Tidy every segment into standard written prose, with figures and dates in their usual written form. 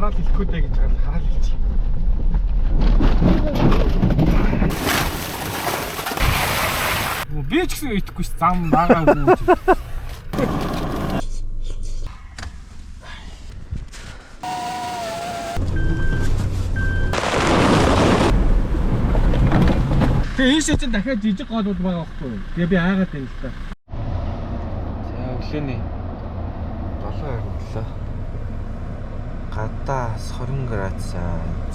хараад хэлэхгүй дээ гэж хараад хэлчих. Би ч гэсэн итгэхгүй ш зам байгаагүй. Тэгээ энэ шин дахиад жижиг голууд байгаа байхгүй юу? Тэгээ би аагаад байна л та. За өглөөний 7:27. Гадаа 20 градус.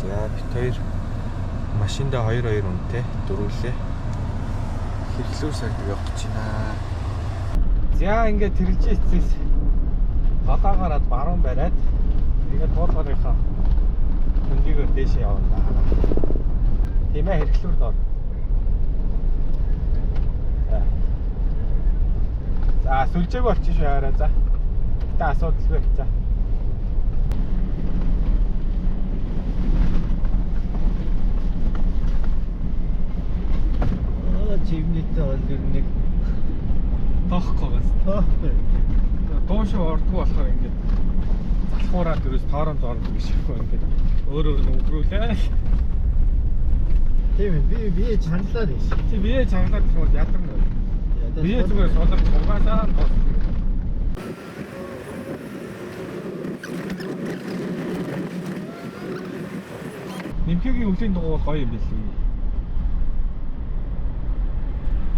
За бит хоёр машиндаа 2 үнэтэй дөрвөлээ. Хэрэглүүр сард явах гэж байна. За ингээд тэрэлж ийцээс гадаа гараад баруун бариад тэгээд туулгарынхаа хөндийгөө дээшээ явна. Тийм ээ хэрэглүүр доо. За сүлжээг болчих шүү хараа за. Гэтэ асуудалгүй за. Чивнийтэй бол ер нь нэг тоохгүй бас. тоохгүй. Доошоо ордгоо болохоор ингээд залхуураад ерөөс тоорон зордог бишгүй ингээд өөр нь өгрүүлээ. Тийм ээ би чангалаад биш. Чи бие чангалаад болохоор ядарна. Бие зүгээр сулар цугаалаа тос. Нимхигийн өвлийн дугуй гоё юм билий.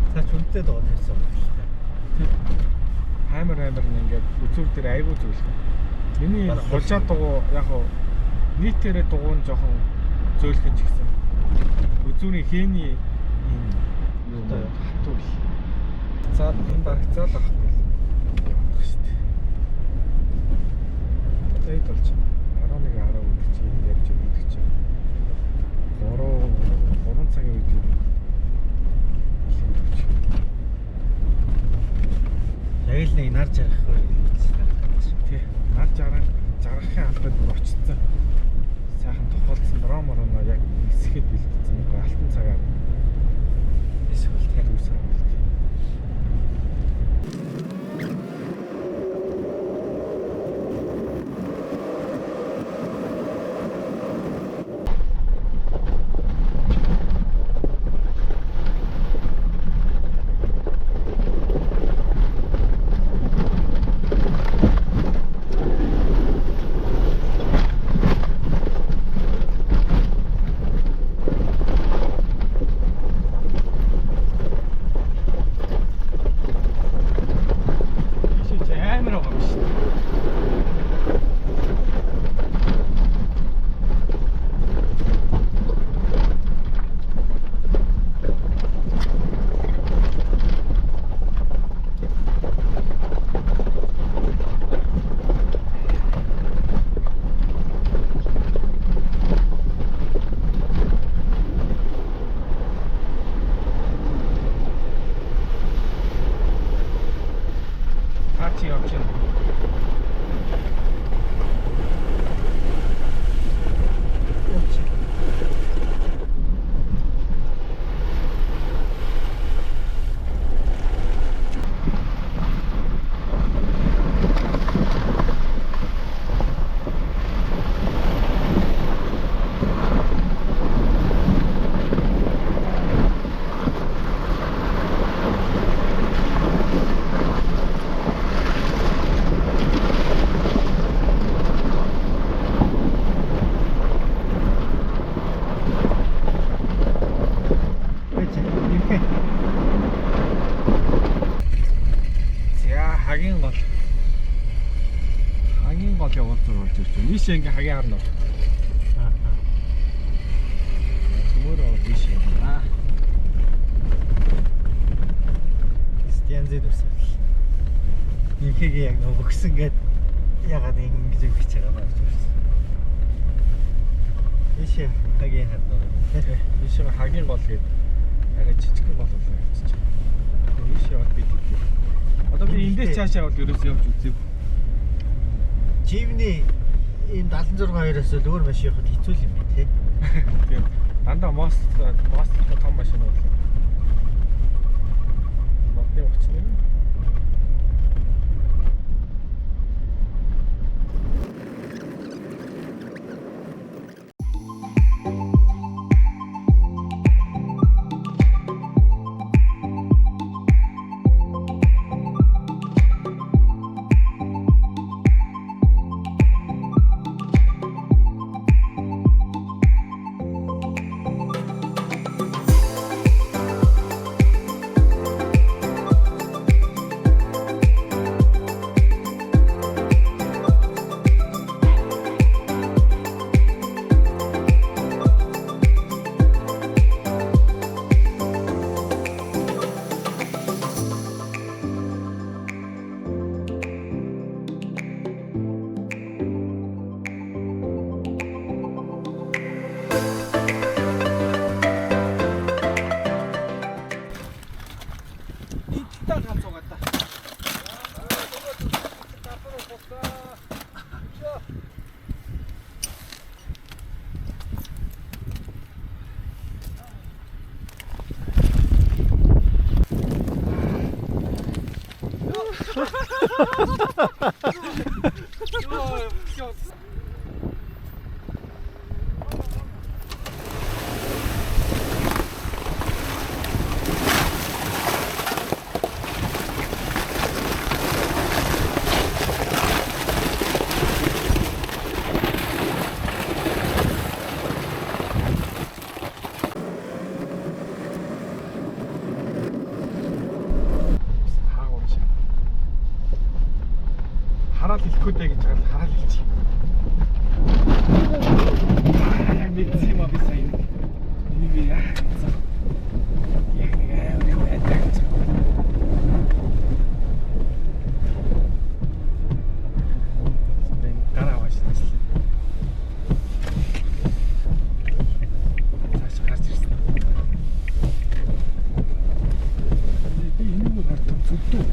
За чүнтэй доо нэрсэн юм байна. Хаймар ингээд үзүүр дээр айгүй зүйлх. Миний хулжаа дугуй яг хуу нийтээрээ дугуй нь жоохон зөөлхөн ч гэсэн. Үзүүрийн хээний юм юу хатуул. За энэ барагцаал авахгүй. Явах шүү дээ. Тэгээд болж 11 10 үед чи энэ ярьж өгдөг чи. 3 цагийн үед юу? Яг л нэг нар жаргахгүй тий. Нар жаргахын албад бүр очсон. Сайхан тухайлсан дромороо яг эсгэхэд бэлдсэн нэг алтан цагаар эсвэл тэр үсээ. Ийшээ ингээ хагийн харна. Төмөрөө ийшээ. Стянзэд үсэл. Инхийг яг нөгсөн гээд ягаад ингэж өгч байгаа байна гэж байна. Ийшээ хагийн харна. Ийшээ хагийн гол гээд арай жижигхэн гол болоо явчих. Ийшээ яваад бид хэлээ. Одоо би эндээс цаашаа бол ерөөс явж үзээгүй. Живний энэ 76-2-оос л өөр машин явахд хэцүү юм байна тий. Тийм. Дандаа мост том машин бол. Модны очно. Хараад хэлэхгүй дээ гэж байгаа хараад хэлчих. Яг мэдсэн юм аа би сайн. Энийг яа. Яг нэг байдаг. Бэн гараа башлаа. Цааш гарч ирсэн. Би энийг хартав зүгтүү.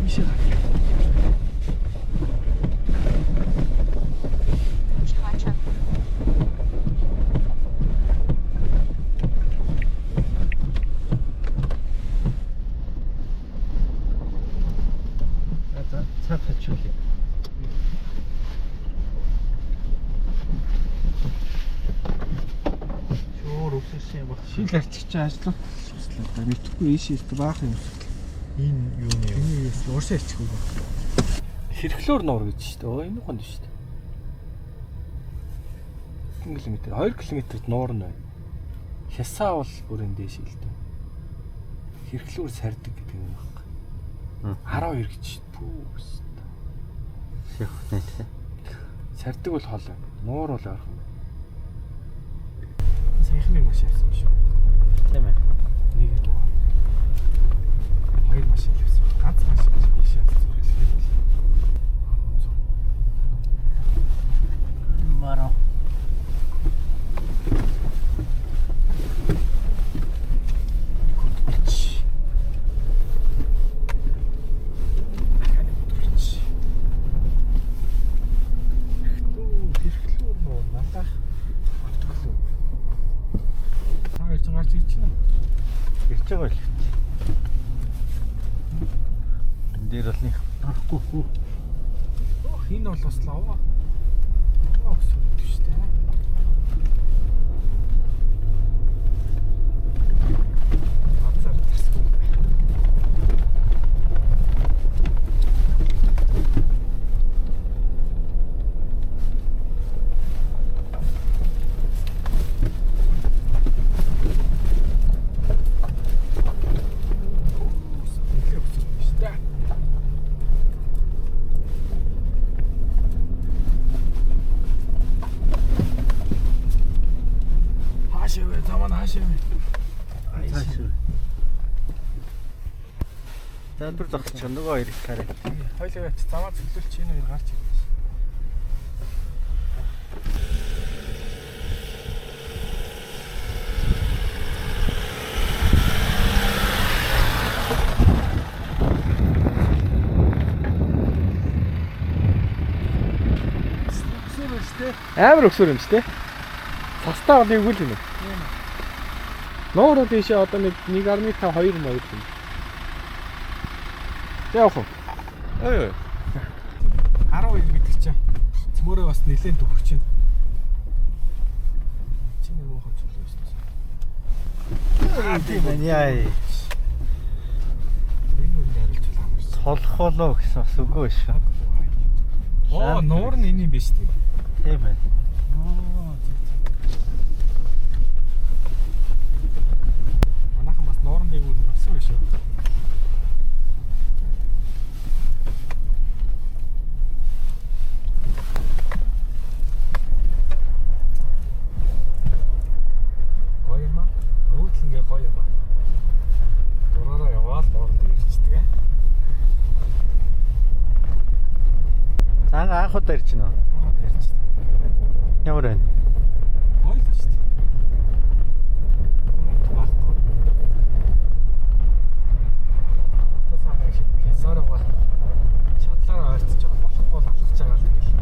Ишээ гарч. Цаад хачуулъя. Шуур өсөсөн юм байна. Шил арчиж ажиллах хүслээ. Мэдхгүй ийшээс баах юм. Энэ юу нэ? Энийг ууршаа арчихгүй ба. Хэрэглөөр нуур гэж шүү дээ. Энэ гонд шүү дээ. 1 км, 2 км-д нуур нь байна. Хясаа бол бүрэн дээш л дээ. Хэрэглөөр сардаг гэдэг юм байна. 12 гэж шүү дээ. Шихнэ тэ. Сардаг бол хол. Нуур бол ойрхон. Саяхан нэг машин авсан шүү. Тийм ээ. Нэг дуу. 2 машин авсан. Ганц машин биш авсан. Мараа. Ирж байгаа л. Энд дээр бол нэг харахгүй. Ох, энэ бол бас лава. Ох, сүрдэж шүү дээ. Бацаар тасгүй. Залбир зогсож байгаа нөгөө хоёр хараа. Хоёлоо яц заваа цөлөлч энэ хоёр гарч ирнэ. Амар өксөр юм шүү дээ. Цастаа бол нэг үл юм. Нуур тийшээ одоо нэг 1.5 2 юм уу юм. Яах вэ? Ой. 12 гэдэг чинь цөмөрөө бас нэлээд төгөх чинь. Чиний муухай зүйл байсан. Тийм ээ яа. Энэ үн дарилж байна. Толхолоо гэсэн бас үгүй шүү. Оо, нуур нь энэ юм биш үү? Тийм ээ. Манайхан бас нуурын дээгүүр явсан байх шүү. Гоё юм аа. Өөдлөнгээ гоё юм аа. Дураараа яваал нуурын дээр ирчихдэг ээ. Цаага анх удаа ирж байна уу? Ямар байна? Гоё л шүү дээ. Баггүй. Одоо цаага хязаараа чадлаараа ойртож байгаа болохгүй л алхаж байгаа л гээл.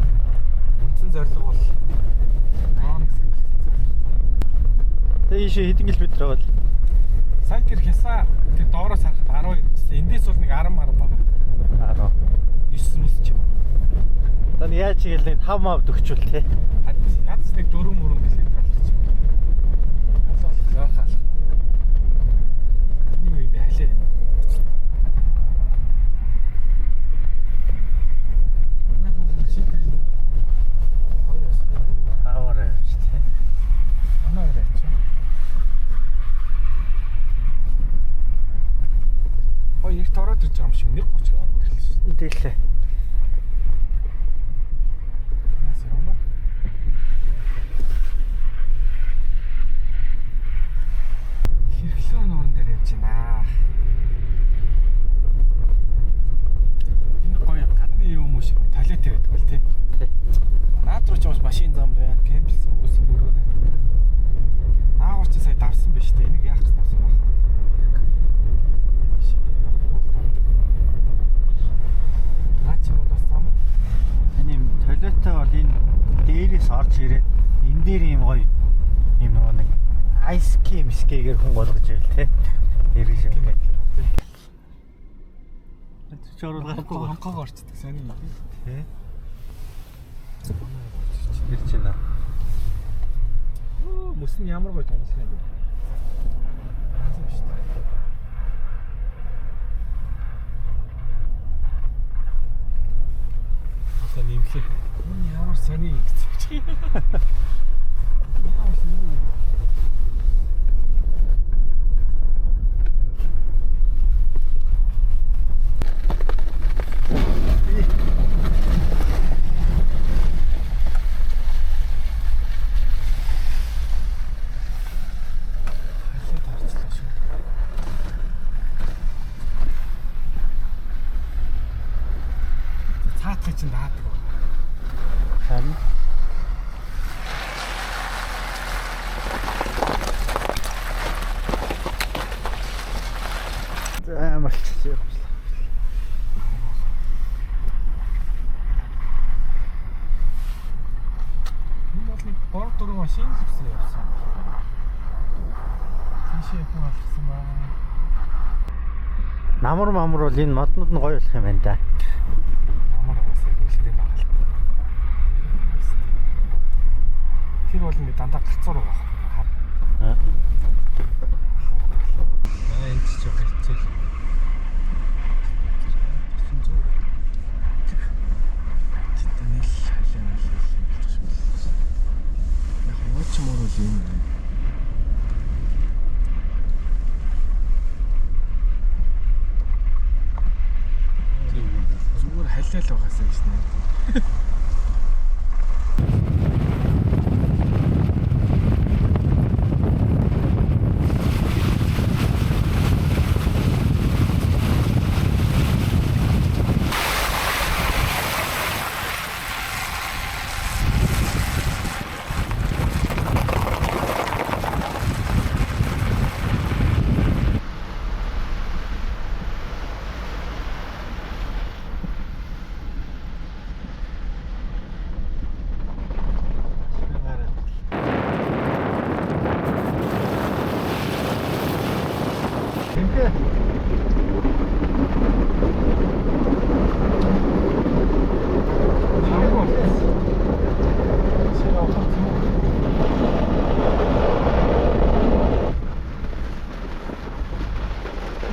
Үндсэн зорилго бол Монг гэсэн зорилго. Тэгээ ийшээ хэдэн километр байгаа л? Сайн тэр хясаа тэр доороос харахад 12 гэсэн. Эндээс бол нэг 10 гаруй байгаа. 10. 9 мэс ч юм. Тань яаж игээл нэг 5 мав төгчүүл те. Ядс нэг 4 мөрөн гэлээ талч. Аль яахаа. Юу юм бэ халээ. Аваарай ч те. Манай ирэх чи. Ой, их ороод ирж байгаа юм шиг 1:30 ороод ирлээ. Дэлээ. Яас юм уу? Хэрэглээ нуурын дээр явж байна. Энэ гоё гадны юм уу шиг туалет байдаг бол тий. Тий. Наад руу ч бас машин зам байна. Кемпс хүмүүс мөрөөр. Наагур чи сая давсан биш үү? Энийг яах ч давсан баг. Наа чи мод бас зам. Энэ юм тойлеттой бол энэ дээрээс орж ирээд энэ дээр юм гоё юм нөгөө нэг айс ким скейгээр хүн болгож ивэл те. Эргэж яваа. Чи оруулахгүй Хонког орчдөг сайн юм. тий. Тэр чинь аа. Оо, мөс нь ямар гоё тоглох юм бэ? Хаасан шүү дээ. Одоо нэмлээ. Энэ ямар сони гэж. Ямар сони. Цаатгыг чинь даадаг. Харин амарч явуулаа. Энэ бол нэг бор дөрөв машин зүгсэн явсан. Тийшээ хүн алхсан баа. Намар мамар бол энэ моднууд нь гоё болох юм байна да. Амар угаасаа үлдээ байгаа л та. Тэр бол ингэ дандаа гацуур байгаа байхгүй. Аа. Энэ ч жоо хэлцэл. Тэнэл халианал хэлсэн. Яг ууч мөр бол юм. Зүгээр халиал байгаасаа гэж нэ.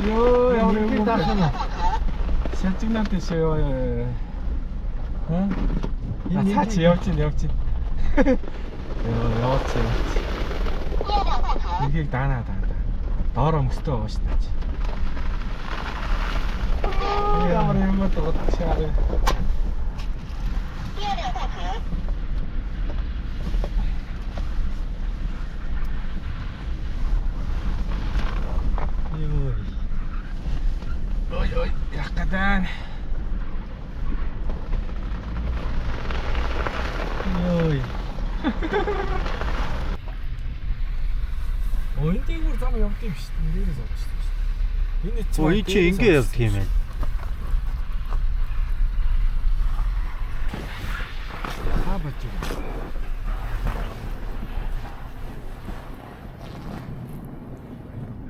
Йоо, ямар юм бэ? Шатигнаа тийш ёо. Хэ? Энэ цаач явж ийн. Йоо, яваач. Нэгийг даанаа. Доороо мөстөө байгаа шүү дээ. Ямар юм бэ тохиолдчихаа. Ой, яах гэдэг. Ой. Ой, энэ дээгүүр зам явд юм шүү дээ. Нэрээс авч шүү дээ. Энэ Ой чи ингэ явд юм ээ. Хаа бач юм.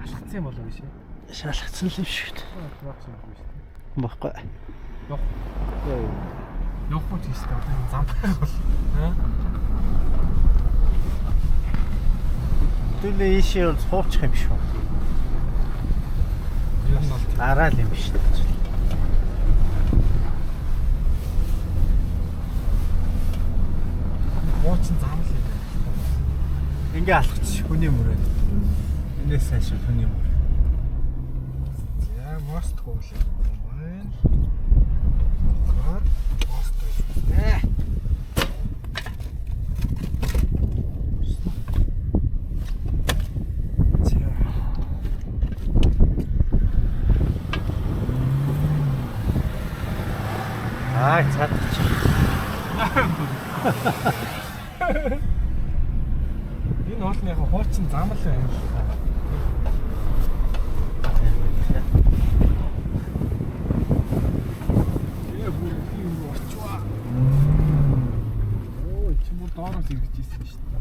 Ашигцсан болов биш ээ. Шалгацсан л юм шүү дээ. Яах юм бэ шүү дээ. Баггүй. Явахгүй ч гэсэн одоо энэ зам байх бол. Аа. Түлээ ийшээ бол суучих юм шүү. Ер нь бол Араал юм шүү дээ. муучин зам л юм байна. Ингээ алхачих хүний мөрөөд. Энээс сайш хүний мөр. За мост хоол юм байна. Мост байна. Аа цаадч. Энэ бол яг хуучин зам л байна. бүр юм орчваа. Оо, чи бүр доороос иргэж ирсэн шүү дээ.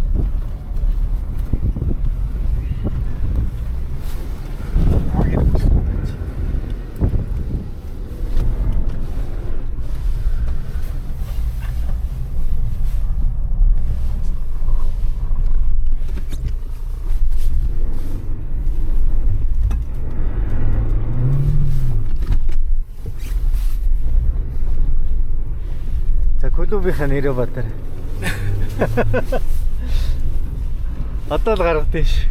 За клубийнхаа нэрээ бадар. Одоо л гаргад тийш.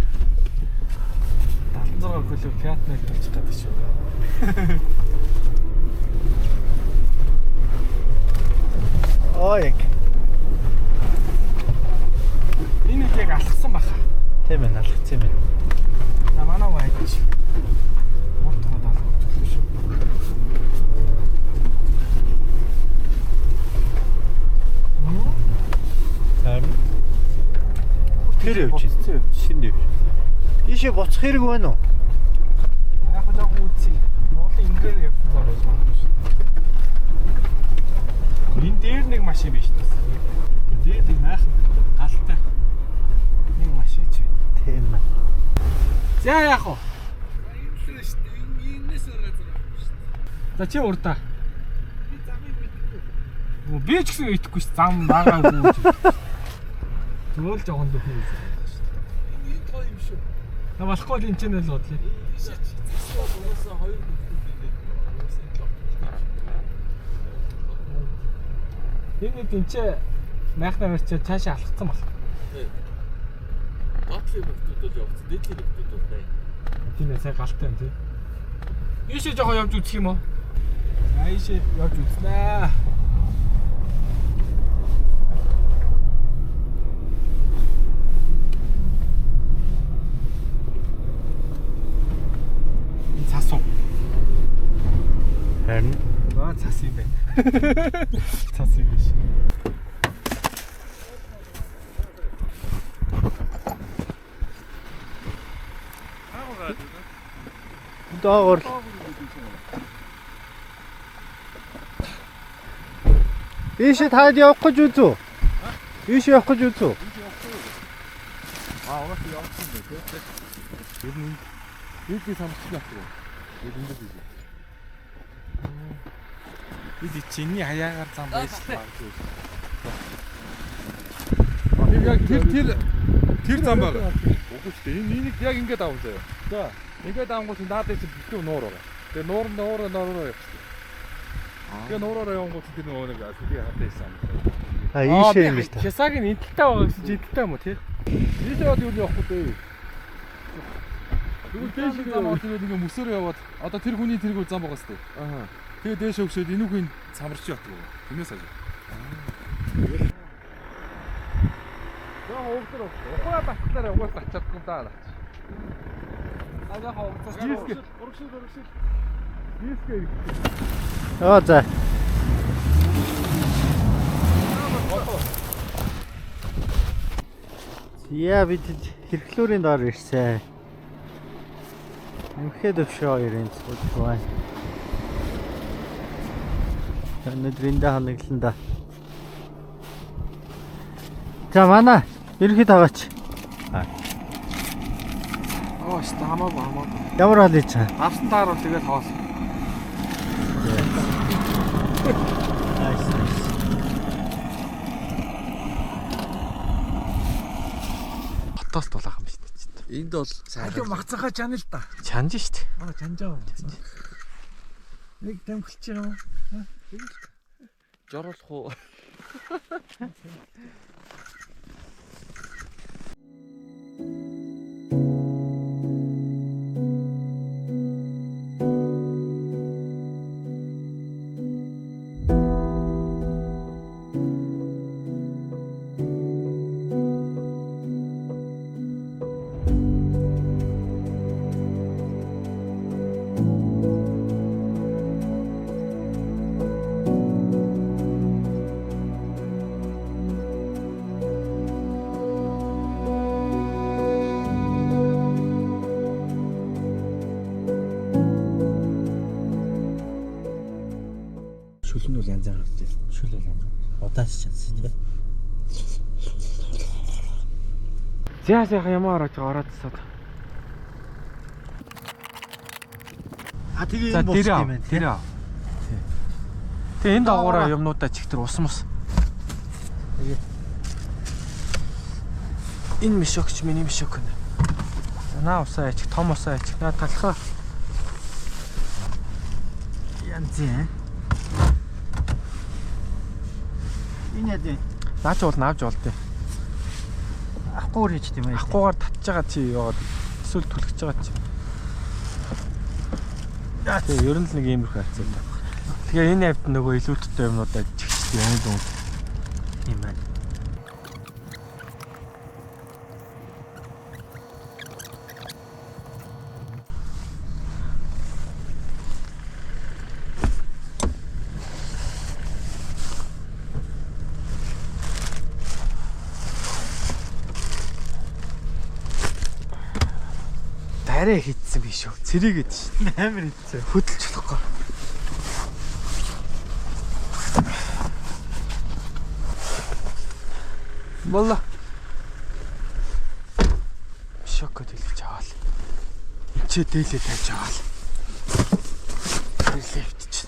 76 клуб Кятныг төлчих гэдэг шүү. Ой. Энэ их яг алхсан баха. Тийм ээ, алхацсан юм байна. За манай вайч. Муртаа даалгавар төлөв шүү. Тэр явж ирсэн. Шинэ явж. Ийшээ буцах хэрэг байна уу? Яг л яг үүсий. Монголын ингээр явсан зам байж магадгүй шүү. Энэ дээр нэг машин биш тас. Дээр нэг майхан галтай. Нэг машин ч байна. Тийм ээ. За яах вэ? За чи урдаа. Би ч гэсэн итгэхгүй ш. Зам байгаагүй. Төөл жоохон дөхөө үү. Энэ гоё юм шүү. На болохгүй л энэ ч нэл бодлоо. Энэ тэнцээ майхнаа барьчаа цаашаа алхацсан баг. Батлын нөхдүүд бол явцсан, дээдлийн нөхдүүд бол бай. Тийм ээ, сайн галтай юм тий. Ийшээ жоохон явж үзэх юм уу? За ийшээ явж үзнэ. Цасуу. Харин Цас юм байна. Цас юм биш. доогор ийшээ таад явах гэж үзүү? Ийшээ явах гэж үзүү? Угаас явсан байх тийм. Ер нь ийдээ самсчих яах вэ? Ер нь дээ. Бид чиний хаяагаар зам байсан. Яг тэр зам байгаа. Үгүй шүү дээ. Энийг яг ингэж авах заяа. За. Ингээд авангууд наадаас битүү нуур байгаа. Тэгээ нуур явчихсан. Тэгээ нуураараа явангууд тэр нөгөө нэг сүлийг хатаасан. А ийшээ юм биш та. Хясаг нь эдэлтэй байгаа гэсэн чи эдэлтэй юм уу тий? Ийшээ бод юу явахгүй дээ. Тэгвэл дээш зам аваад тэгээд ингээ мөсөөр яваад одоо тэр хүний тэргүү зам байгаа сте. Аа. Тэгээ дээш өгсөд энүүхийн самарч явдаг. Тэрнээс хажуу. Яа хоогдор ухаа батлаараа угаас ачаадгүй даа. Ага хоогдсон. Урагшил. Диск. Оо за. Яа бид хэрэглүүрийн доор ирсэн. Үнэхээр өвшөө хоёрын цуг байна. Өнөөдрөндөө ханаглан да. За манай ерөнхий таваач. Оо ш хамаагүй. Ямар хол ийч чаа? Авсан таар бол тэгээд хоол. дотоос дулаах юм шүү дээ. Энд бол Хажуу махцахаа чана л да. Чанж шүү дээ. Чанжаа. Нэг тэмгэлч юм. жоруулах уу? Шүл нь бол янз бүр гэж. Шүл бол янз бүр. Удаас чадсан тийм. За сайхан ямаа ороод ороод тасаад. А тэгээ За энэ бус тэр юм байна. тэр. Тэгээ энэ дагуураа юмнуудаа чихтэр ус мус. Энэ мишогч миний мишог нэ. Наа усаа яачих, том усаа яачих. Наа талхаа. Янз юм. Энэ яа. Наач бол наавж болдё. Ахгүй хийж тийм ээ. Ахгүйгээр татж байгаа чи яваад эсвэл түлхэж байгаа чи. Тэгээ ер нь л нэг иймэрхүү хацаа та. Тэгээ энэ хавьд нөгөө илүүдтэй юмнуудаа чихчтэй юм дүү. Тийм байна. Арай хийцсэн биш үү? Цэрийгээд ш. Амар хийцээ. Хөдөлж болохгүй. Болла. Шокод хэлж аваал. Эцээ дээлээ тавьж аваал. Лефт ч.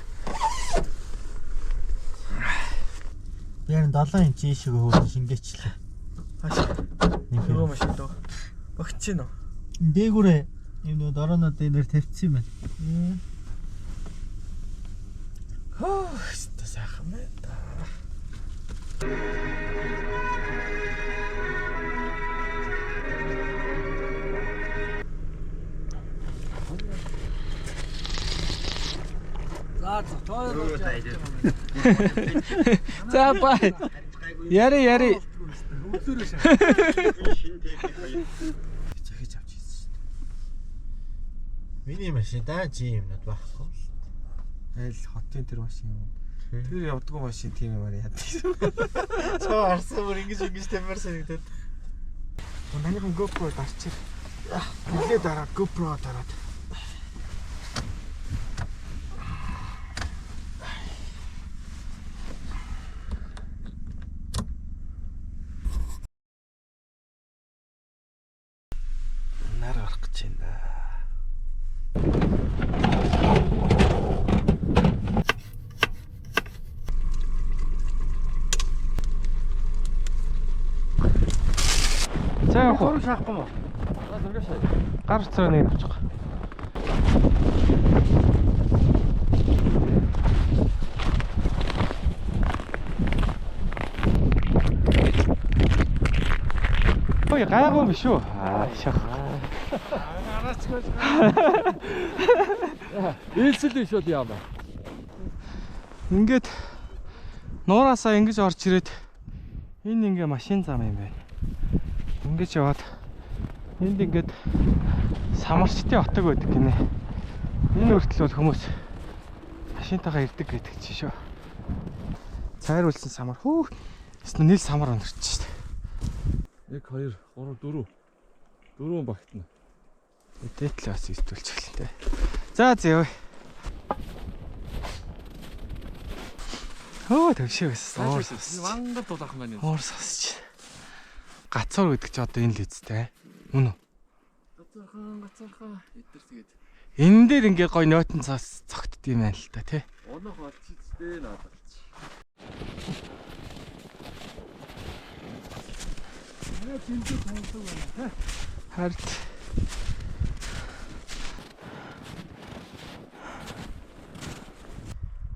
Яг 7 инч ийшээ хөөрөн шингээчлээ. Нэг хөрөө машин дөө. Багч чинь уу? Дээгүүрээ юм нөө дорооноо дээр тавьчихсан юм байна. Хөө, өстө сайхан байна. За бай. Яри. Захиж авч ийсэн. Миний машин даа жи юмнууд байхгүй. Айл хотын тэр машин юм. Тэр явдггүй машин тийм юмар яадаг. Цаа арсан бүр ингэж тамир санагдаад. Манайхан GoPro дарчих. Нилээ дараа GoPro дараад. Нар орох гэж байна. За яах вэ? Шаахгүй мó. Гар цаа нэг авчих. Ой, гайгүй биш үү? Шах. Ээлсэл шууд яамаа. Ингээд нуураасаа ингэж орж ирээд энэ ингээ машин зам юм байна. Ингэж яваад энд ингээд самарчтын отог байдаг гинэ. Энэ хүртэл бол хүмүүс машинтайгаа ирдэг гэдэг чи шүү. Цайруулсан самар. Хөө. Эсвэл нийл самар өнөрч шүү дээ. 1 2 3 4. 4 багтана. Дээтлээ бас иртүүлж эхэлнэ. За зөө. Хөө төвшөөс. Вангад дулаах маань юм. Уур сосч. Гацуур гэдэг чи одоо энэ л үстэй. Мөн үү? Гацархан эдэр тэгээд. Энэ дээр ингээ гой нойтон цаас цогтд юм байна л та тий. Онох болчихдээ надад. Хард.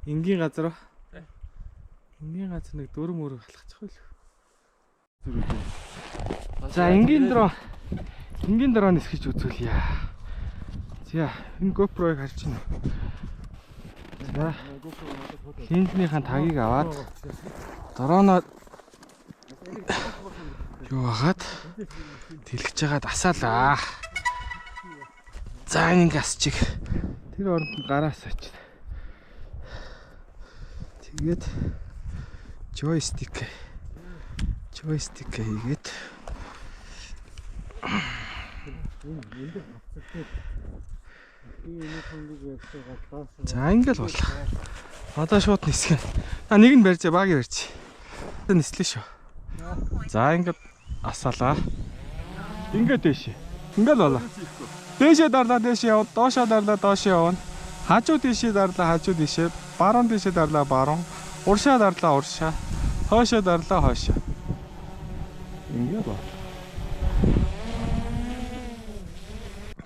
Энгийн газар уу? Энгийн газар нэг дөрөв мөрөг халахчих байл. За энгийн дараа нисгэж үзүүлье. За энэ GoPro-ыг харж байна. За хинднийхэн тагийг аваад дроноо юу хагаад тэлгэж байгаа дасаалаа. За энэ гасчиг тэр оронд нь гараас очив. Тэгээд joystick хийгээд за ингээл бол. Одоо шууд нисгэн. Нэг нь барьж багийг барьж. Нислээ шүү. За ингээд асаалаа. Ингээд дэшээ. Ингээл болоо. Дэшээ дарлаа дэшээ явна. Доошоо дарлаа доошоо явна. Хажуу дэшээ дарлаа хажуу дэшээ. Баруун дэшээ дарлаа баруун. Уршаа дарлаа уршаа. Хоошоо дарлаа хоошоо. Ингээд бол.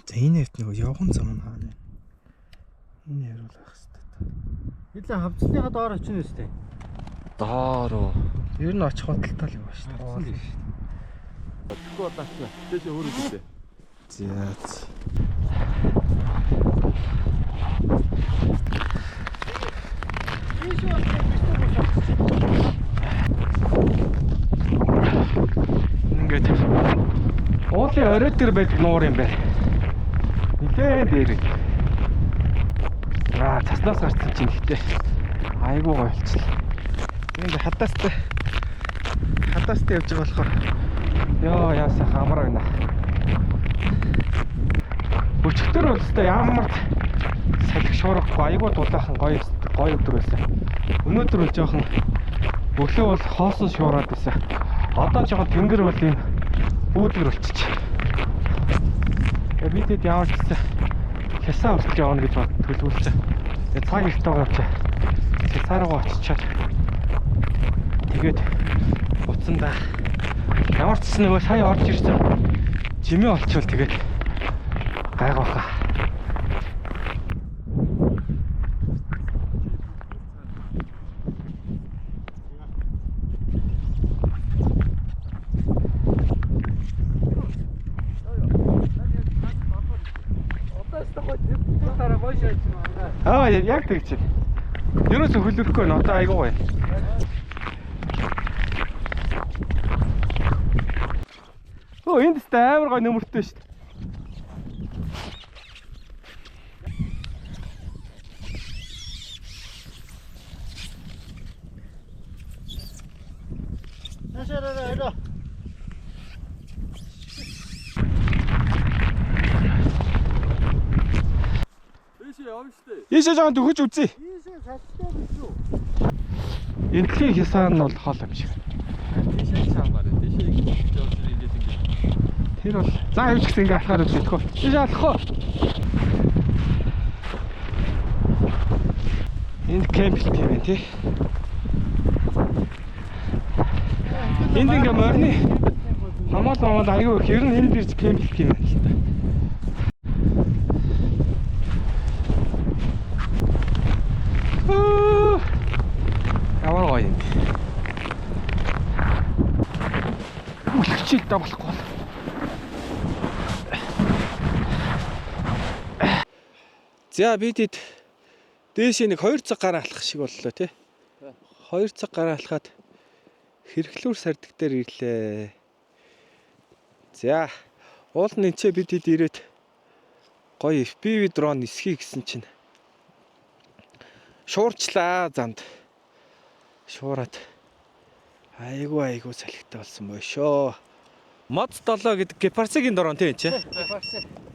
За энэ хэвт нэг явган зам нь хаана. Энэ яруул байх хэвээр. Хэлээ хавцлынхаа доор очих нь үстэй. Доор. Ер нь очих бодолтой л юм ба шүү дээ. Тэгэхгүй болооч. Дэшээ хөрөж үтээ. За. Ингээд уулын орой дээр байдаг нуур юм байна. Нилээ дээр. Цаснаас гарсан чинь ихтэй. Айгуу гоё болчихлоо. Ингээд хатаастай явж байгаа болохоор ёо яасан хамар байна. Өчигдөр бол өстой ямар салхи шуурахгүй айгуу дулаахан гоё өдөр байсан. Өнөөдөр бол жоохон өглөө бол хоосон шуураад байсан. Одоо жоохон тэнгэр бол юм бүүдгэр болчих. Бидэд ямар ч гэсэн хясаа уртж явна гэж төлөвлөсөн. Тэгээ цаг их тоогооч. Хясаа руу очичаад тэгээд буцандаа ямар ч гэсэн нөгөө сая орж ирсэн жимээ олчвол тэгээд гайгааха. Яг тэгж. Ерөөсө хөлөхгүй н одоо айгуу гоё. Энд тест амар гоё нөмөртэй шүү дээ. Ашаараа. Ийшээ жоохон төгөж үзье. Ийшээ цацтай биш үү? Энтхийн хясаа нь бол хол юм шиг. Дэшээ цаан гараа. Дэшээ ингэж явж ингээд. Тэр бол за явж гисэн ингээ алхаар үзэхгүй. Ийшээ алхах. Энд кемпинг тийм ээ тий. Энд ингээ морины хамаал айгүй их. Ер нь энд ирж кемпинг юм байна л та. Ямар гоё юм. Үлгчил та болохгүй бол. За бидэд дээшээ нэг 2 цаг гараа алхах шиг боллоо тий. 2 цаг гараа алхаад хэрэглүүр сардаг дээр ирлээ. За уул нь энчээ бидэд ирээд гоё FPV дрон нисхий гэсэн чинь шуурчлаа замд. Шуураад айгуу салхитай болсон бойшоо. Mod 7 гэдэг Gepardsig-ийн дрон тийм ч.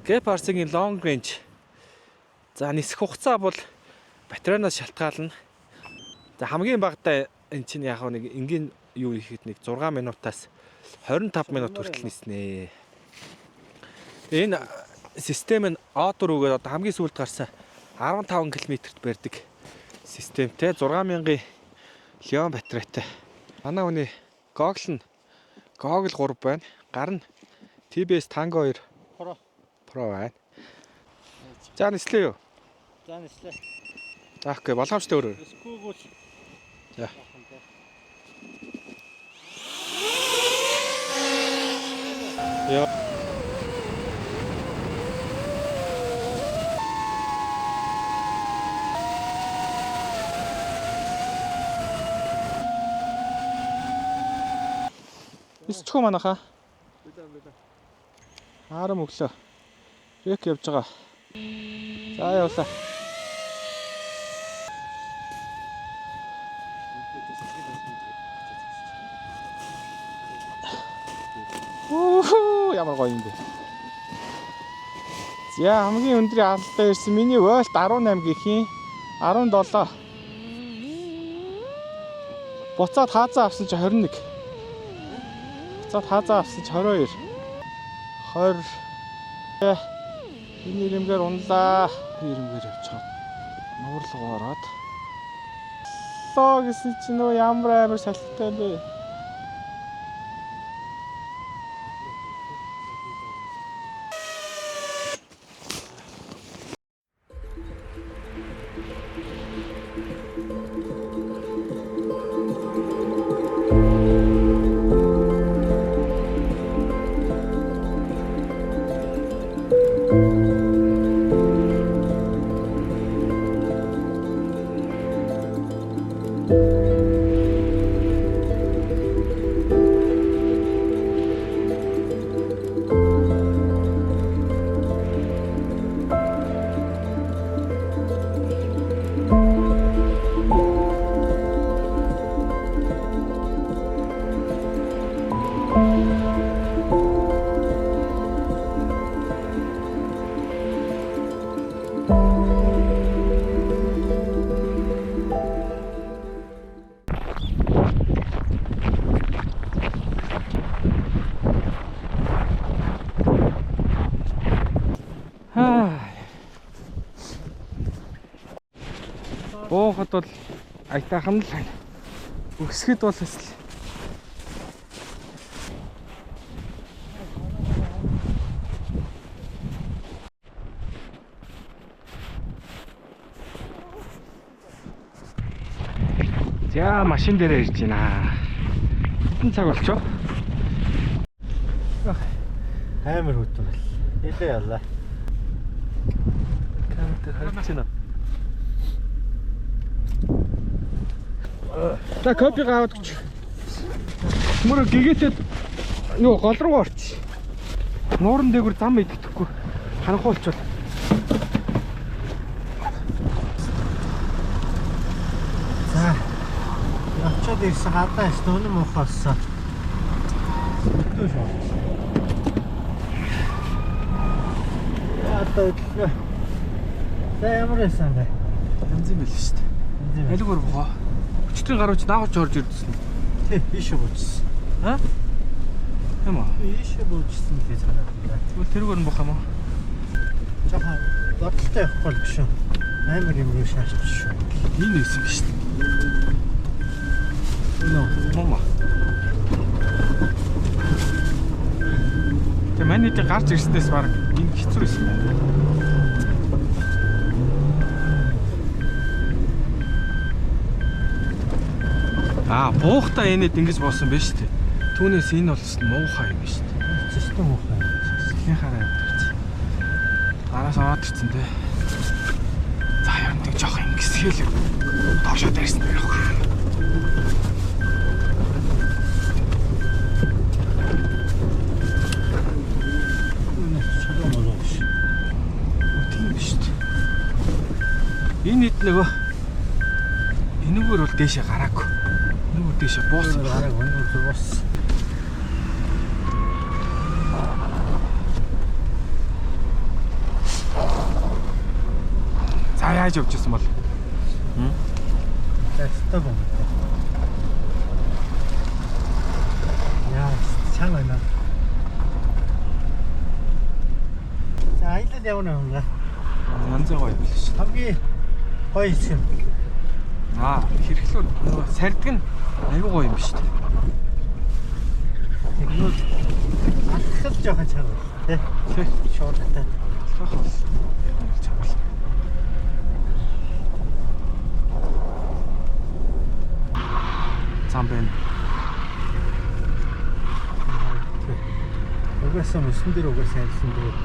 Gepardsig-ийн long range. За нисэх хугацаа бол батарейнаас шалтгаална. За хамгийн багадаа энэ чинь яг нэг энгийн юу ихэд нэг 6 минутаас 25 минут хүртэл ниснэ. Энэ систем нь A4 үгээд одоо хамгийн сүүлд гарсан 15 км-т барьдаг системтэй 6000-ийн лион батарейтай. Манай хүний гогл нь Goggle 3 байна. Гар нь TBS Tango 2 Pro байна. За нэслээ юу? За нэслээ. За окей, болгоомжтой өөрөө. Скүүгүүч. За. Яа. Исчгүй манаха. Харам өглөө. Рек явж байгаа. За явлаа. Ямар гоё юм бэ. За хамгийн өндрийн алалтай ирсэн миний Volt 18 гэхийн 17. Буцаад хаазаа авсан чи 21. Буцаад хаазаа авсан чи 22. 20. Энэ ирэмгээр унлаа. Ирэмгээр явж чад. Нуурлага ороод. Лоо гэсэн чинь нөө ямар амар салхитай бэ. Боохот бол айтайхан л байна. Өсгөд бол эсвэл за машин дээр ирж байна. Хэдэн цаг болчихоо? Амар хөтөн байл. Нэлээ ялла. Камер харж байна. За копиг аваад гэж. Мөр гэгээтэд юу гол руу орч. Нууран дээгүр зам идэхгүй. Ханахуулчвал. За. Явчаад ирсэн гадаа стон мохоосоо. Өтөө шоо. Одоо өглөө. За ямар байсан бэ? Янз юм байл шүү дээ. Алигөр боо. Өчтөрийн гарууч наагч орж ирдсэн. Тий, ийшээ буучсан. Аа? Юм аа. Ийшээ буучсан гэж санаад байна. Тэгвэл тэрүүгээр нь бох юм уу? Жохоо бодолтой явахгүй л биш үү? Амар юм руу шаачч шүү. Энэ байсан биш үү? Нөө, Мома. Тэ манайд гарч ирснээс баг энэ хэцүү байсан байна. Буухтаа энэд ингэж боосон байж тээ. Түүнээс энэ бол муухай юм шүү дээ. систем ухаа. Сэлийн хараа явдаг чи. Араас ороод ирсэн дээ. За яа нэг жоох ингэсгээл доошоо дээрсэн байх. Энэ хэд нөгөө энэгээр бол дээшээ гараагүй. Энэгээр дээшээ буусан. Гараагүй өнөр буусан. За яаж явж ирсэн бол? Тэстэ бом. Яа, чанга байна. За аялал явна юм да. Янз бүр гоё биш. Хамгийн гоё юм. Хэрэглүүр нөгөө сардаг нь аюу гоё юм шүү дээ. Тэгнүүд алхал жоохон чарга. Тэ. Шоолтой. Алхах бол чамбал. Зам байна. Угаасаа мөсөн дээр угаасаа альсан дээр.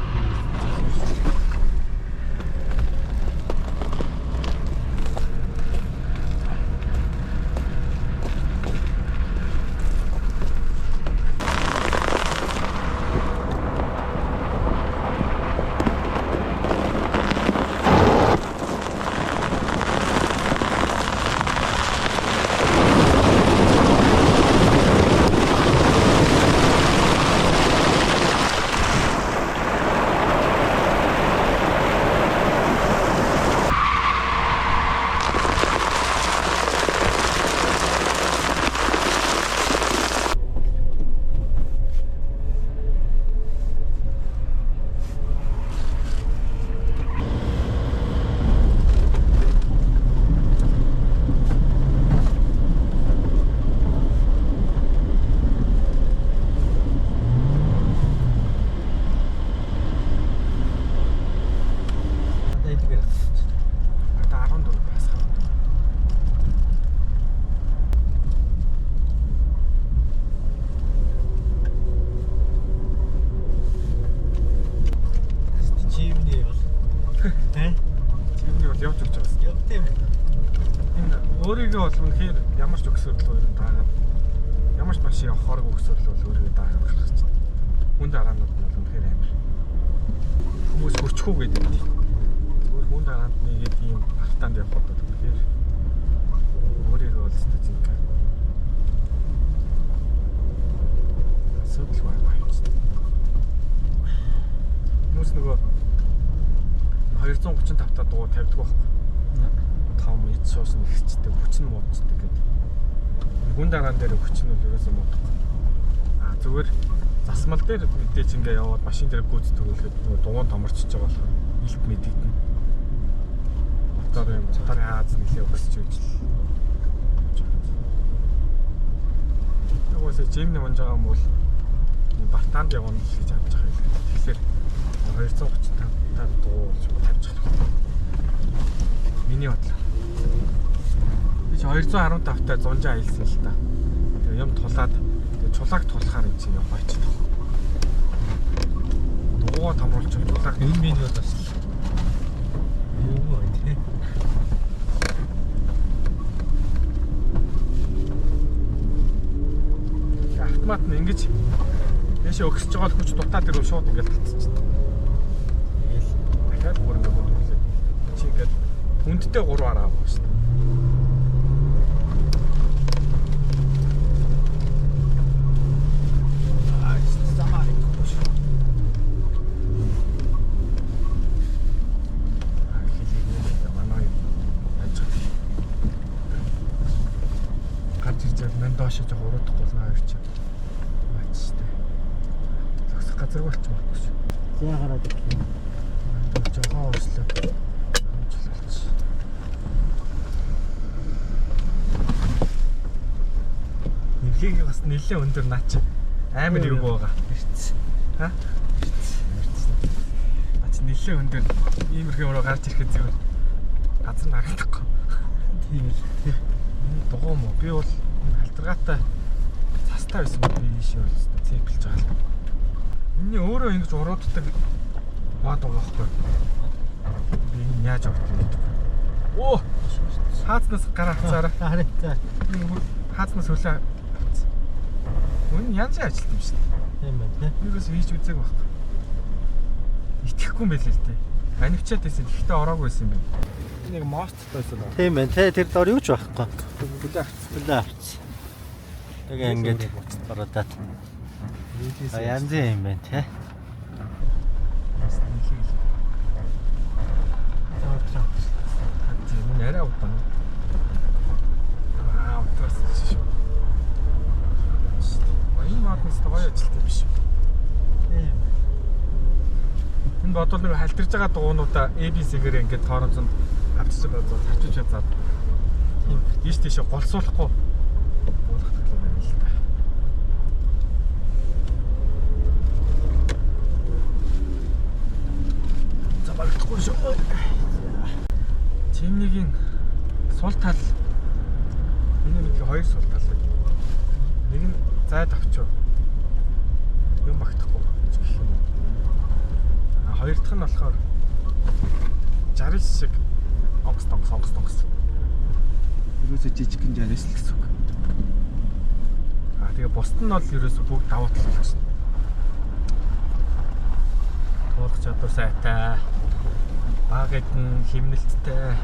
Өөрийгөө бол үнэхээр ямар ч өгсөрлөө даагаад ямар ч машин явах хорог өгсөрлөө өөрийгөө даагаад гарах гэж байна. Хүнд араанууд нь бол үнэхээр амар. Хүмүүс хөрчихөө гэдэг юм. Зүгээр хүнд араанд нэгээд ийм автанд явхад бол үнэхээр өөрийгөө бол зинг асуудал байна юм. Хүмүүс нөгөө 235 та дуу тавьдаг байхгүй. Том эд суусны ихчтэй хүчин мууддаг гэдэг. Хүн дараан дээр хүчин нь ерөөсөө мууддаг. Зүгээр засмал дээр мэдээж ингээ яваад машин дээр гүйцэтгэх үлэхэд нөгөө дугуун томорчж байгаа болохоор илт мэдэгдэн. Мотор хаац нэлээ өсөж үйж л. Нөгөөсөө жимний манж байгаа юм бол Бартанд явна л гэж харж байгаа юм. Тэгэхээр 235 та дуу тавьж байгаа. Миний бодлоо. Би 215 та 100 аялсан л та. Тэгээ юм тулаад тэгээ чулааг тулахаар энэ чинь яваач таа. Дугуйгаа томруулж чулааг энэ миний бодлоос. Юу вэ? Автомат нь ингэж яшаа өгсөж байгаа хүч дутаад ирв шууд ингээд татчихсан. Тэгэл дахиад бүрэн хөндөлөө. Чи ингээд хүндтэй 3 араа авах шүү дээ. Мандаш жоо уруудах болно хоёр ч. Ачтай. Зогсох газар болч магадгүй шүү. Зээ хараад ирлээ. Жохоо ууслаа. Нэлийг бас нэлээ өндөр наач. Амар юу байгаа. Ха? Ач нэлээ өндөр иймэрхүү өрөө гарч ирэхэд зүгээр газар нь харагдахгүй. Тийм л. Дугуй мó. Би бол халдваргаатай цастай байсан би ийш бол цэглэж байгаа л. Миний өөрөө ингэж урууддаг бод байгаа байхгүй. Би яаж авах вэ? Оо! Хаазнаас гараа хацаараа. Харин за. Хаазнаас хөлөө. Үнэн янз ажилт юм шүү дээ. Тийм байна. Юугаас хийж үзег байхгүй. Итгэхгүй юм байлээ л дээ. Анивчаад байсан. Гэхдээ ороогүй байсан юм байна. Нэг мостойсэн байна. Тийм байна. Тэр дор юу ч байхгүй. Бүлээ авц. Бүлээ авц. Тэгээ ингээд бородаад. Янз юм байна те. Тийм нэрээ удаан. Утгаас шүү. Энэ моднос гоё ажилттай биш. Тийм. Энэ бодвол нэг халтарж байгаа дугуйнуудаа ABC-гээр ингээд тоороцонд авчиж байгаа зарчиж чадаад тийм ийш тийш голсуулахгүй буулгах юм байна л та. сул тал энэ нэг хоёр сул тал байна. Нэг нь зайд авчуу. Юм багтахгүй гэх юм уу. Хоёр дахь нь болохоор 60 шиг онгос. Ерөөсө жижигхэн 60 л гэсэн үг. Тэгээ бусд нь бол ерөөсө бүгд даваа тал гэсэн. Туурах чадвар сайтай. Баг эдэн химнэлттэй.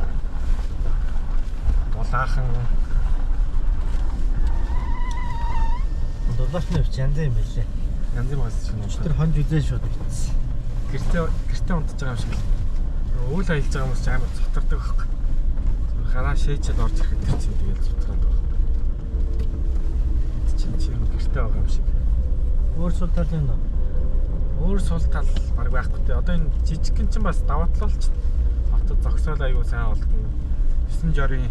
Дулаахан. Дулаахны өвч янз юм байлээ. Янз юм байсан чинь Тэр хонж үзэн шууд битсэн. Гэртээ унтаж байгаа юм шиг л. Үйл аялж байгаа хүмүүс ч амар цотардаг байхгүй. Гараа шээчэд орж ирэхэд тэр чинь тэгэл цутраад байгаа. Чинь гэртээ байгаа юм шиг. Өөр сул тал юм уу? Өөр сул тал баг байхгүй те. Одоо энэ жижигхэн чинь бас даваатлуулч хотод зогсоол аягүй сайн болдгоо. 9 жорын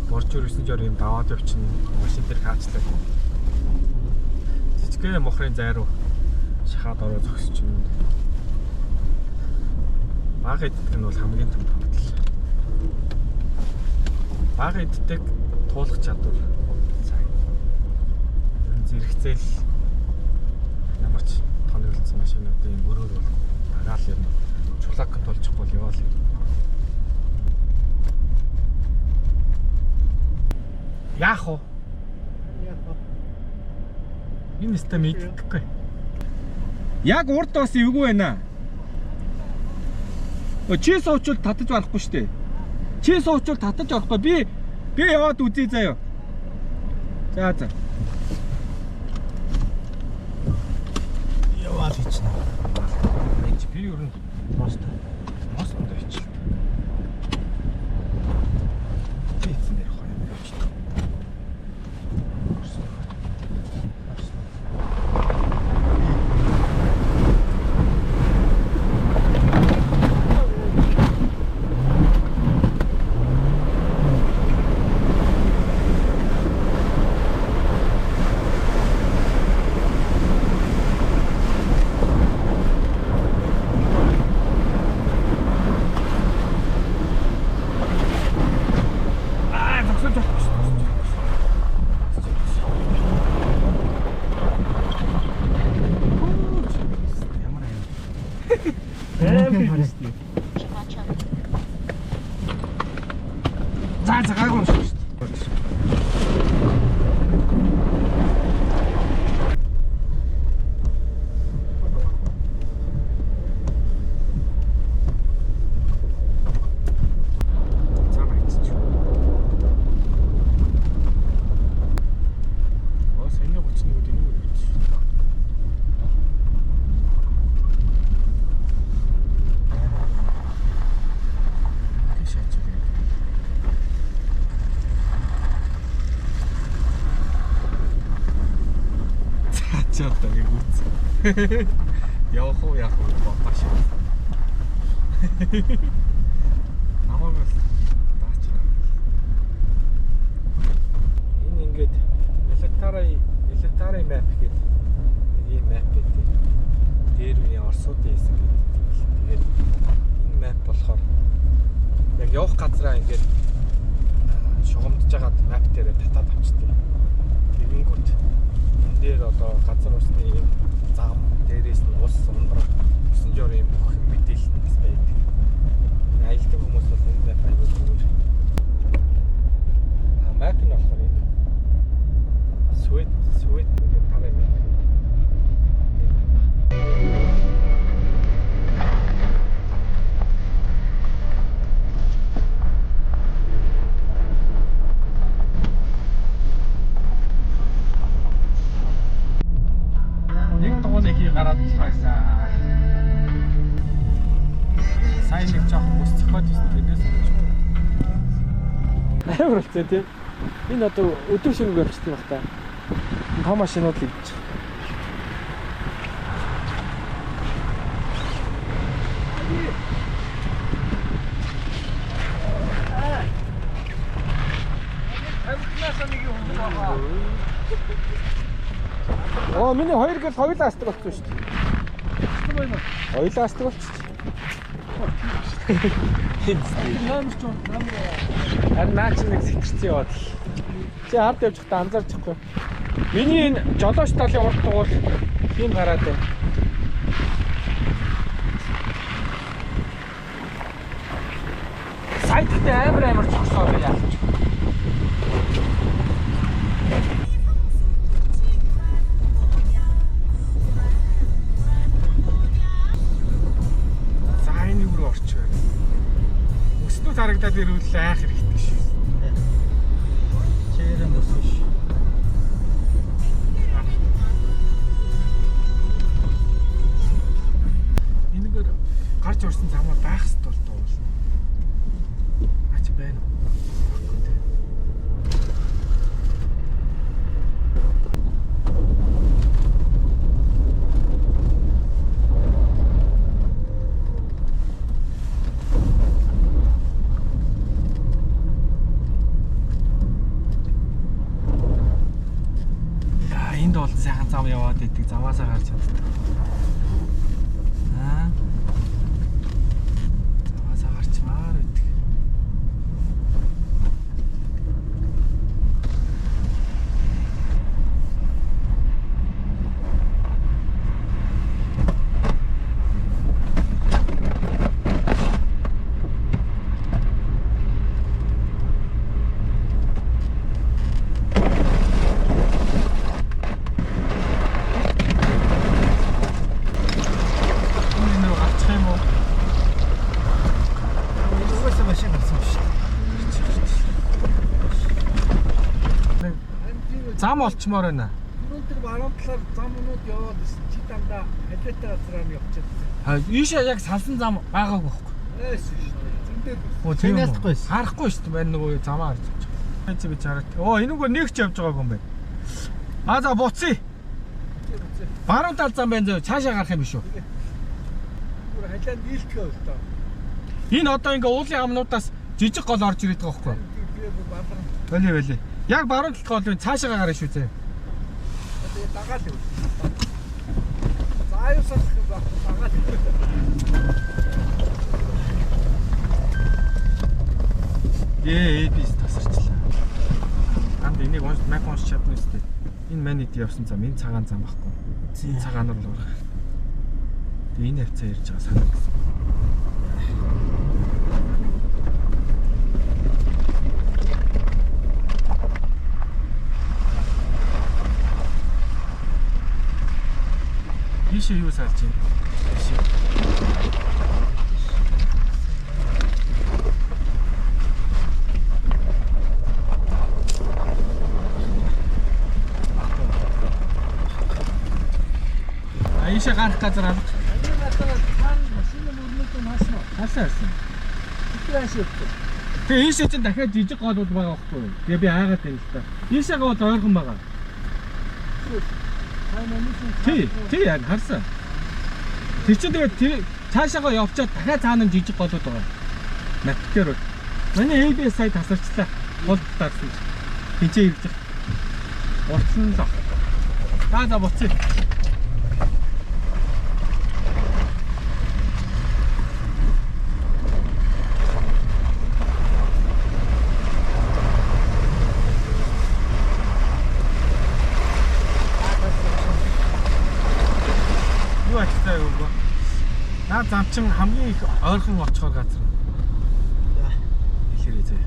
боржуур 9 жорын даваад явчихна. Машин дээр хаачлаа. Жижигхэн мохрын зай руу шахаад ороо зогсчихно. Баг идэх нь бол хамгийн том давтал. Баг иддэг туулах чадвар сайн. Зэрэгцээл ямар ч тоногдсон машинуудын мөрөөр бол агаал юм. Чулаакт толчихгүй бол яваа л юм. Яах вэ? Энэ сте мэддэхгүй. Яг урд бас эвгүй байна. Чи суучвал татаж болохгүй шүү дээ. Чи суучвал татаж орохгүй. Би яваад үзье заяа. За. Яваад хийчихнэ. Би ер нь мост дайч. Би эцэн дээр хойно явчихсан. За гайгүй шүү дээ. Чата яг үз. Явах уу бодож шүү. Намайг бас даач. Энэ ингээд электарын map гэдэг нэг юм map гэдэг. Дээр үе Оросуудын хэсэг гэдэг. Тэгээд энэ map болохоор яг явах газраа ингээд шугамдж байгаа map дээр татаад авчдаг. Тэгэнгүүт дээр одоо газар усны зам дээрээс нь ус ундраг 9 жорын бүх мэдээлэл нь бас байдаг. Аялдаг хүмүүс бол энэ map аягүй зүгээр. Map нь болохоор энэ Sweden тарай map. Гараад цаасаа. Сайн нэг жоохон ус цохоод ирсэн тэрнээс болж байна. Амар болцоо тий. Энэ одоо өдөр шөнөгүй явчихсан баг та. Том машинууд л идэж. Оо миний хоёр гэл хоёулаа астдаг болсон шүү дээ. Хоёулаа астдаг болчих. Номер ч номер. Харин наач нэг сэтэрсэн яваад. Чи ард явж байхдаа анзаарч байхгүй. Миний энэ жолооч талын урд дугуйл ийм гараад байна. Сайттай амар зогсоо яа. Харагдаад ирвэл айх хэрэгтэй шүү. Чээрэн босоо шүү. Энэгээр гарч орсон замаар байх хэвээр бол дуул. Аач байна. Сайхан зам яваад идэг замаасаа гарч чаддаг. Замаасаа гарчмаар идэг. Зам олчмоор байна. Өнөөдөр баруун талаар замнууд яваад чи дандаа алиатай газраар нь явчихсан. Ийшээ яг салсан зам байгаагүй байхгүй. Зөндөө. Тийм яахгүй. Харахгүй шүү дээ. Байна нөгөө замаа харж байгаа. Чи би чараад. Энэгээр нэг ч явж байгаагүй юм байна. За буцъя. Баруун тал зам байна. Цаашаа гарах юм биш үү? Бүр хайлаанд дийлдэхээ бол тоо. Энэ одоо ингээ уулын амнуудаас жижиг гол орж ирээд байгаа байхгүй. Болий. Яг баруун талд гол цаашаа гараа шүү зэ. Тэгээ дагаал юм. За аюусах юм байна. Дагаал. Эбис тасарчлаа. Ганд энийг мап уншиж чадна үстэй. Энэ манид явсан зам, энэ цагаан зам байхгүй. Энэ цагаан руу орох. Тэгээ энэ хавцаа ирж байгаа санагдсан. Ийшээ юу салж байна? Ийшээ гарах газар алга. Машины мөрнөд маашна. Хасаарсан. Тэгээ ийшээ чинь дахиад жижиг голууд байгаа байхгүй юу? Тэгээ би аагаад байна л та. Ийшээ гол ойрхон байгаа. Тий яг харсан. Тэр чинь тэгээд цаашаагаа явчаад дахиад цаана нь жижиг голууд байгаа. Наттер. Манай ABS сая тасарчлаа. Гол таарсан. Хинчээ ирж байгаа. Уртсан л. За буцъя. Наа зам чин хамгийн их ойрхон очихоор газар. Илэрээ зөө.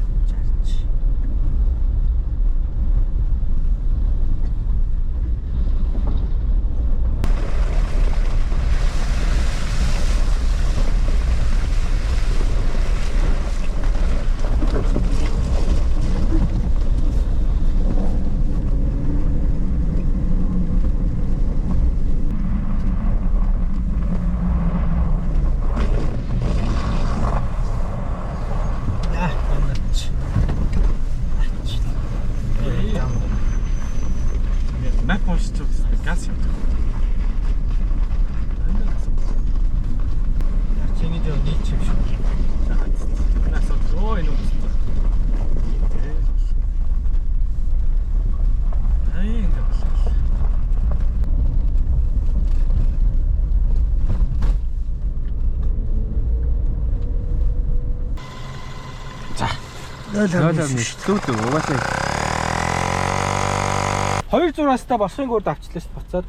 Зүүдэг угаасаа 200-аас та босхын гүрд авчлаа шүү буцаад.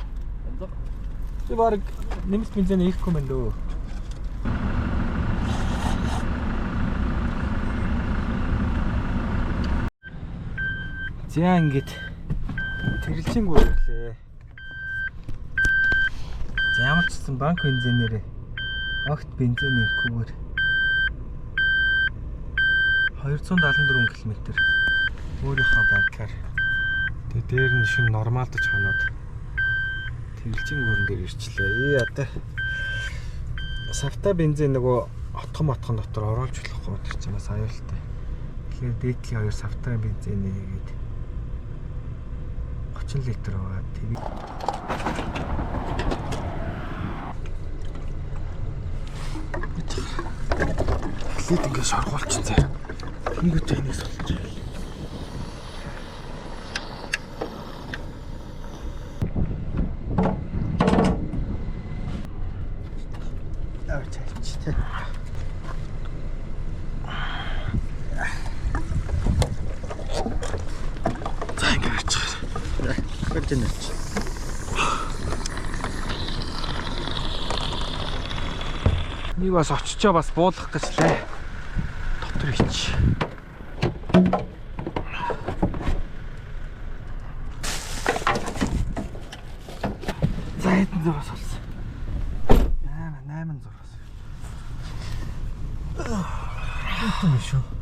Чи баг нэмэлт бензин ирэхгүй мэн лөө. За ингээд тэрэлжин гүрлээ. За ямар ч гэсэн банк бензинээрээ огт бензин нэхгүйгээр 274 км өөрийнхөө банкаар тэгээ дээр нь шин нормалдаж хоноод тэрэлжин гүрэн дээр ирчлээ. Одоо савта бензин нөгөө отхон дотор оруулж болохгүй тэр чимээс аюултай. Тэгэхээр дээдлийн 2 савта бензин нээгээд 30 литр аваад тэгээ эхлээд ингэ шоргуулчих зэ. Тэнгүүт энийг суулж. Нэг бас очичоо бас буулгах гэж лээ. Дотор ич. За хэдэн зураас болсон. 8 зураас. Хэдэн шүү.